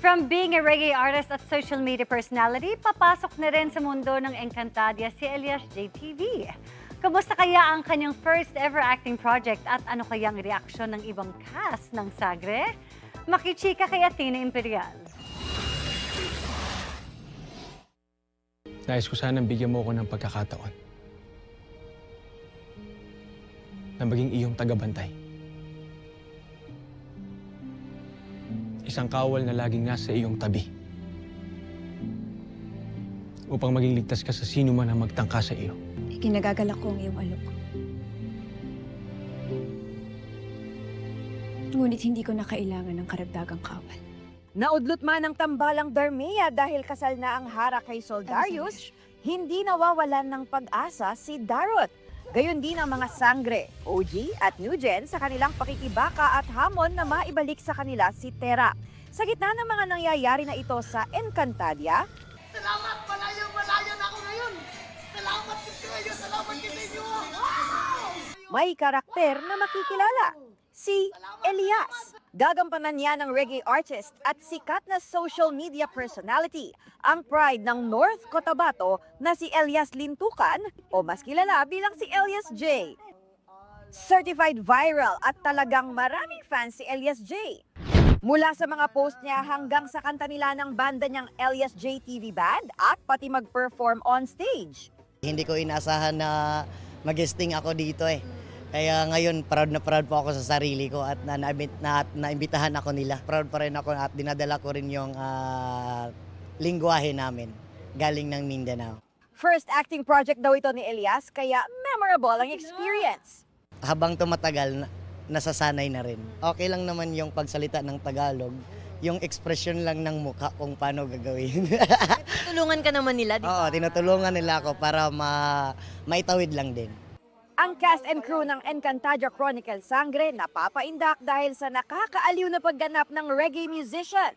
From being a reggae artist at social media personality, papasok na rin sa mundo ng Encantadia si Elias JTV. Kamusta kaya ang kanyang first ever acting project at ano kayang reaksyon ng ibang cast ng Sangre? Makichika kay Athena Imperial. Nais ko sanang bigyan mo ko ng pagkakataon na maging iyong tagabantay. Isang kawal na laging nasa iyong tabi upang maging ligtas ka sa sino man ang magtangka sa iyo. Ikinagagalak ko ang iyong alok. Ngunit hindi ko na kailangan ng karagdagang kawal. Naudlot man ang tambalang Darmea dahil kasal na ang hara kay Soldarius, hindi nawawalan ng pag-asa si Darot. Gayon din ang mga Sangre, OG at New Gen sa kanilang pakikibaka at hamon na maibalik sa kanila si Tera. Sa gitna ng mga nangyayari na ito sa Encantadia, Salamat! Malayo na ako ngayon! Salamat kayo! Salamat kayo! Wow! may karakter na makikilala, si Elias. Gagampanan niya ng reggae artist at sikat na social media personality, ang pride ng North Cotabato na si Elias Lintukan o mas kilala bilang si Elias J. Certified viral at talagang maraming fans si Elias J. Mula sa mga post niya hanggang sa kanta nila ng banda niyang Elias J TV Band at pati mag-perform on stage. Hindi ko inaasahan na mag-guesting ako dito eh. Kaya ngayon, proud na proud po ako sa sarili ko at naimbitahan ako nila. Proud pa rin ako at dinadala ko rin yung lingwahe namin galing ng Mindanao. First acting project daw ito ni Elias, kaya memorable ang experience. Habang tumatagal, nasasanay na rin. Okay lang naman yung pagsalita ng Tagalog, yung expression lang ng mukha kung paano gagawin. Tulungan ka naman nila, di ba? Oo, tinutulungan nila ako para maitawid lang din. Ang cast and crew ng Encantadia Chronicles Sangre napapaindak dahil sa nakakaaliw na pagganap ng reggae musician.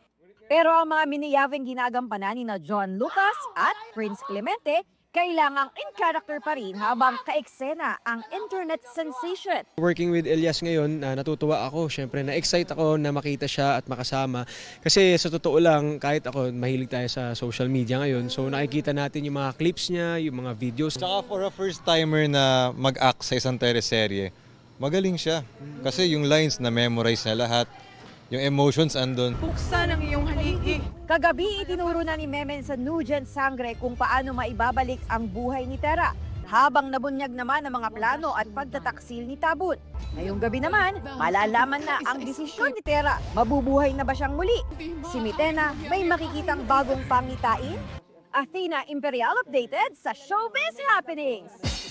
Pero ang mga miniyaving ginagampanan ni na John Lucas at Prince Clemente kailangang in character pa rin habang kaeksena ang internet sensation. Working with Elias ngayon, natutuwa ako. Siyempre, na-excite ako na makita siya at makasama. Kasi sa totoo lang, kahit ako, mahilig tayo sa social media ngayon. So nakikita natin yung mga clips niya, yung mga videos. Tsaka for a first-timer na mag-act sa isang teleserye, magaling siya. Kasi yung lines na-memorize na lahat, yung emotions andun. Buksan ang iyong haligi. Kagabi itinuro na ni Memen sa New Gen Sangre kung paano maibabalik ang buhay ni Tera, habang nabunyag naman ang mga plano at pagtataksil ni Tabun. Ngayong gabi naman, malalaman na ang desisyon ni Tera. Mabubuhay na ba siyang muli? Si Mitena may makikitang bagong pangitain? Athena Imperial updated sa Showbiz Happenings!